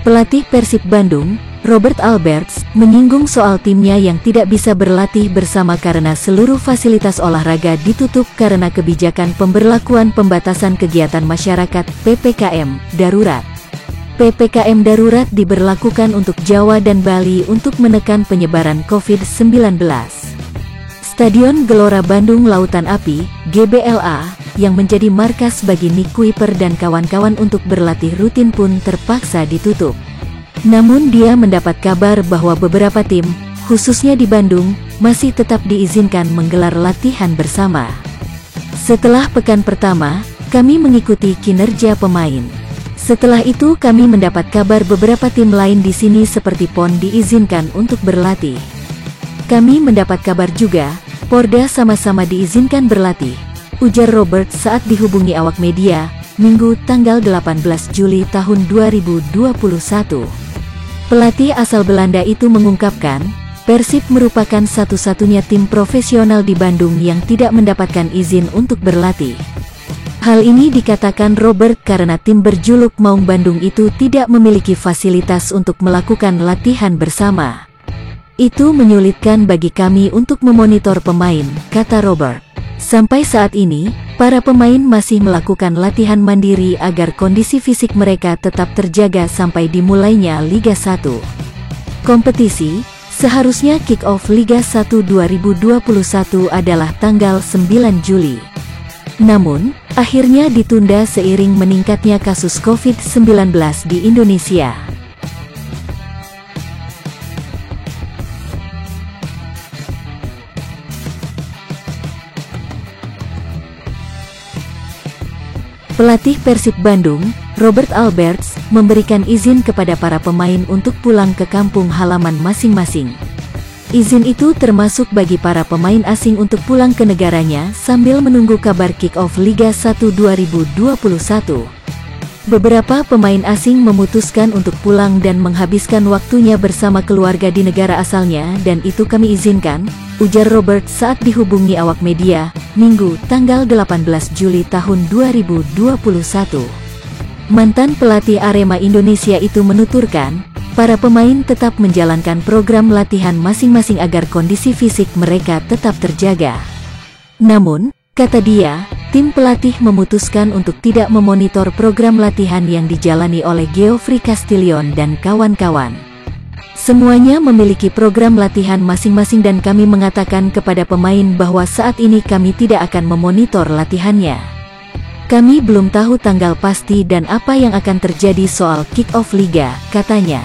Pelatih Persib Bandung, Robert Alberts, menyinggung soal timnya yang tidak bisa berlatih bersama karena seluruh fasilitas olahraga ditutup karena kebijakan pemberlakuan pembatasan kegiatan masyarakat (PPKM) darurat. PPKM darurat diberlakukan untuk Jawa dan Bali untuk menekan penyebaran COVID-19. Stadion Gelora Bandung Lautan Api, GBLA, yang menjadi markas bagi Nick Kuiper dan kawan-kawan untuk berlatih rutin pun terpaksa ditutup. Namun dia mendapat kabar bahwa beberapa tim, khususnya di Bandung, masih tetap diizinkan menggelar latihan bersama. Setelah pekan pertama, kami mengikuti kinerja pemain. Setelah itu kami mendapat kabar beberapa tim lain di sini seperti PON diizinkan untuk berlatih. Kami mendapat kabar juga, Porda sama-sama diizinkan berlatih, ujar Robert saat dihubungi awak media, Minggu tanggal 18 Juli tahun 2021. Pelatih asal Belanda itu mengungkapkan, Persib merupakan satu-satunya tim profesional di Bandung yang tidak mendapatkan izin untuk berlatih. Hal ini dikatakan Robert karena tim berjuluk Maung Bandung itu tidak memiliki fasilitas untuk melakukan latihan bersama. Itu menyulitkan bagi kami untuk memonitor pemain, kata Robert. Sampai saat ini, para pemain masih melakukan latihan mandiri agar kondisi fisik mereka tetap terjaga sampai dimulainya Liga 1. Kompetisi, seharusnya kick-off Liga 1 2021 adalah tanggal 9 Juli. Namun, akhirnya ditunda seiring meningkatnya kasus COVID-19 di Indonesia. Pelatih Persib Bandung, Robert Alberts, memberikan izin kepada para pemain untuk pulang ke kampung halaman masing-masing. Izin itu termasuk bagi para pemain asing untuk pulang ke negaranya sambil menunggu kabar kick-off Liga 1 2021. Beberapa pemain asing memutuskan untuk pulang dan menghabiskan waktunya bersama keluarga di negara asalnya dan itu kami izinkan, ujar Robert saat dihubungi awak media, Minggu tanggal 18 Juli tahun 2021. Mantan pelatih Arema Indonesia itu menuturkan, para pemain tetap menjalankan program latihan masing-masing agar kondisi fisik mereka tetap terjaga. Namun, kata dia, tim pelatih memutuskan untuk tidak memonitor program latihan yang dijalani oleh Geoffrey Castillion dan kawan-kawan. Semuanya memiliki program latihan masing-masing dan kami mengatakan kepada pemain bahwa saat ini kami tidak akan memonitor latihannya. Kami belum tahu tanggal pasti dan apa yang akan terjadi soal kick-off liga, katanya.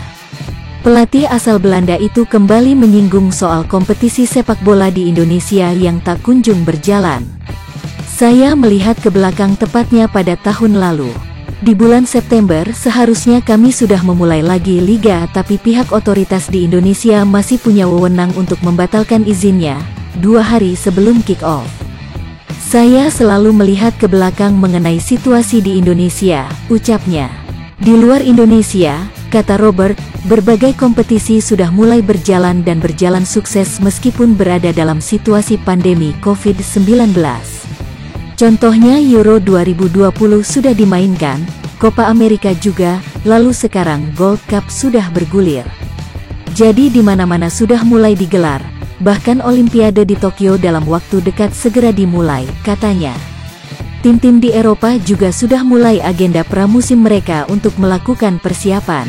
Pelatih asal Belanda itu kembali menyinggung soal kompetisi sepak bola di Indonesia yang tak kunjung berjalan. Saya melihat ke belakang tepatnya pada tahun lalu. Di bulan September seharusnya kami sudah memulai lagi liga tapi pihak otoritas di Indonesia masih punya wewenang untuk membatalkan izinnya 2 hari sebelum kick-off. Saya selalu melihat ke belakang mengenai situasi di Indonesia, ucapnya. Di luar Indonesia, kata Robert, berbagai kompetisi sudah mulai berjalan dan berjalan sukses meskipun berada dalam situasi pandemi COVID-19. Contohnya Euro 2020 sudah dimainkan, Copa America juga, lalu sekarang Gold Cup sudah bergulir. Jadi di mana-mana sudah mulai digelar, bahkan Olimpiade di Tokyo dalam waktu dekat segera dimulai, katanya. Tim-tim di Eropa juga sudah mulai agenda pramusim mereka untuk melakukan persiapan.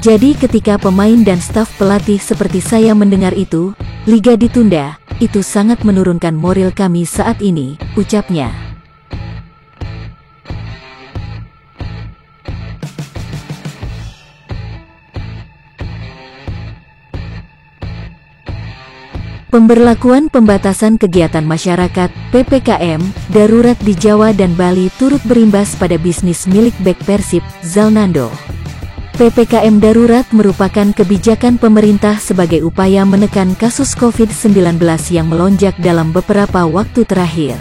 Jadi ketika pemain dan staf pelatih seperti saya mendengar itu, liga ditunda, itu sangat menurunkan moral kami saat ini, ucapnya. Pemberlakuan pembatasan kegiatan masyarakat (PPKM) darurat di Jawa dan Bali turut berimbas pada bisnis milik bek Persib, Zalnando. PPKM darurat merupakan kebijakan pemerintah sebagai upaya menekan kasus COVID-19 yang melonjak dalam beberapa waktu terakhir.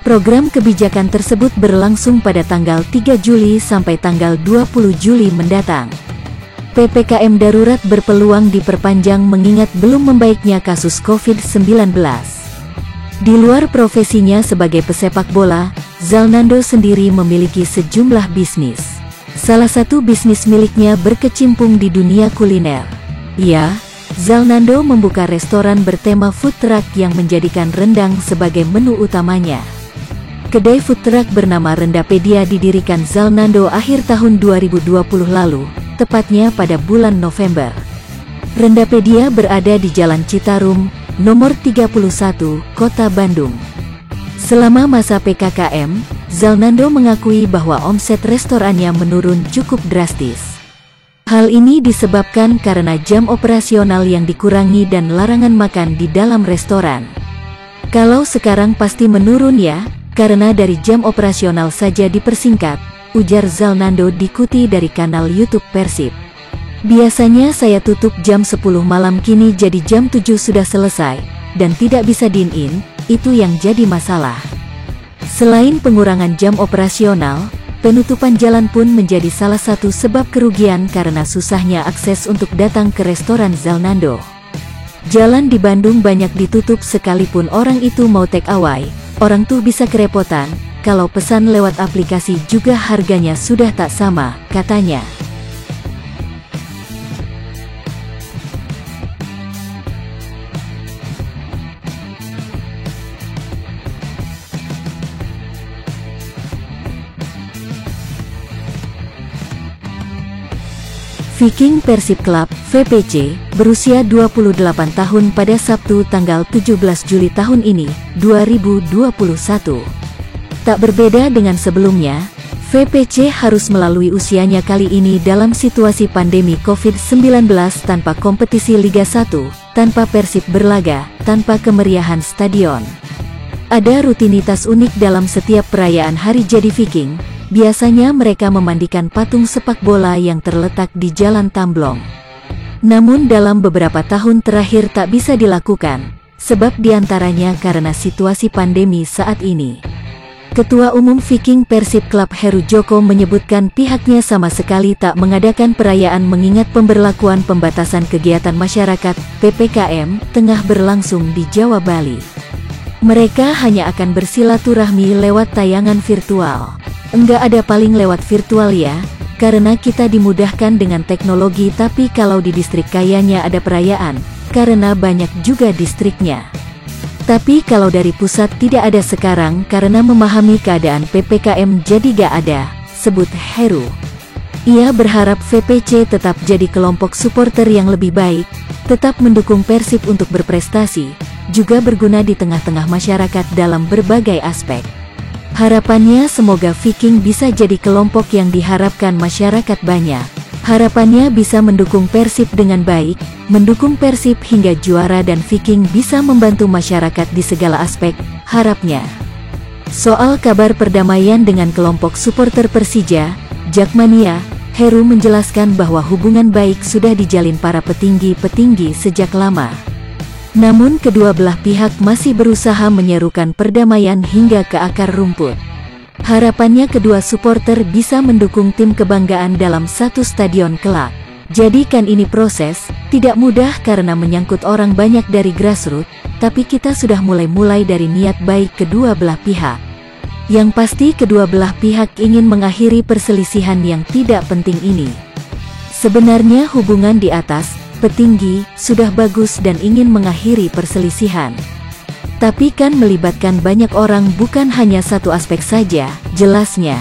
Program kebijakan tersebut berlangsung pada tanggal 3 Juli sampai tanggal 20 Juli mendatang. PPKM darurat berpeluang diperpanjang mengingat belum membaiknya kasus COVID-19. Di luar profesinya sebagai pesepak bola, Zalnando sendiri memiliki sejumlah bisnis. Salah satu bisnis miliknya berkecimpung di dunia kuliner. Ya, Zalnando membuka restoran bertema food truck yang menjadikan rendang sebagai menu utamanya. Kedai food truck bernama Rendapedia didirikan Zalnando akhir tahun 2020 lalu, tepatnya pada bulan November. Rendapedia berada di Jalan Citarum, nomor 31, Kota Bandung. Selama masa PKKM, Zalnando mengakui bahwa omset restorannya menurun cukup drastis. Hal ini disebabkan karena jam operasional yang dikurangi dan larangan makan di dalam restoran. Kalau sekarang pasti menurun ya, karena dari jam operasional saja dipersingkat, ujar Zalnando dikuti dari kanal YouTube Persib. Biasanya saya tutup jam 10 malam, kini jadi jam 7 sudah selesai, dan tidak bisa dine-in, itu yang jadi masalah. Selain pengurangan jam operasional, penutupan jalan pun menjadi salah satu sebab kerugian karena susahnya akses untuk datang ke restoran Zalnando. Jalan di Bandung banyak ditutup, sekalipun orang itu mau take away, orang tuh bisa kerepotan, kalau pesan lewat aplikasi juga harganya sudah tak sama, katanya. Viking Persib Club, VPC, berusia 28 tahun pada Sabtu tanggal 17 Juli tahun ini, 2021. Tak berbeda dengan sebelumnya, VPC harus melalui usianya kali ini dalam situasi pandemi COVID-19 tanpa kompetisi Liga 1, tanpa Persib berlaga, tanpa kemeriahan stadion. Ada rutinitas unik dalam setiap perayaan Hari Jadi Viking. Biasanya mereka memandikan patung sepak bola yang terletak di Jalan Tamblong. Namun dalam beberapa tahun terakhir tak bisa dilakukan, sebab diantaranya karena situasi pandemi saat ini. Ketua Umum Viking Persib Club Heru Joko menyebutkan pihaknya sama sekali tak mengadakan perayaan mengingat pemberlakuan pembatasan kegiatan masyarakat, PPKM, tengah berlangsung di Jawa Bali. Mereka hanya akan bersilaturahmi lewat tayangan virtual. Enggak ada paling lewat virtual ya, karena kita dimudahkan dengan teknologi, tapi kalau di distrik kayaknya ada perayaan, karena banyak juga distriknya. Tapi kalau dari pusat tidak ada sekarang karena memahami keadaan PPKM jadi gak ada, sebut Heru. Ia berharap VPC tetap jadi kelompok supporter yang lebih baik, tetap mendukung Persib untuk berprestasi, juga berguna di tengah-tengah masyarakat dalam berbagai aspek. Harapannya semoga Viking bisa jadi kelompok yang diharapkan masyarakat banyak. Harapannya bisa mendukung Persib dengan baik, mendukung Persib hingga juara, dan Viking bisa membantu masyarakat di segala aspek, harapnya. Soal kabar perdamaian dengan kelompok supporter Persija, Jakmania, Heru menjelaskan bahwa hubungan baik sudah dijalin para petinggi-petinggi sejak lama. Namun kedua belah pihak masih berusaha menyerukan perdamaian hingga ke akar rumput. Harapannya kedua supporter bisa mendukung tim kebanggaan dalam satu stadion kelak. Jadi kan ini proses, tidak mudah karena menyangkut orang banyak dari grassroots, tapi kita sudah mulai dari niat baik kedua belah pihak. Yang pasti kedua belah pihak ingin mengakhiri perselisihan yang tidak penting ini. Sebenarnya hubungan di atas petinggi sudah bagus dan ingin mengakhiri perselisihan. Tapi kan melibatkan banyak orang, bukan hanya satu aspek saja, jelasnya.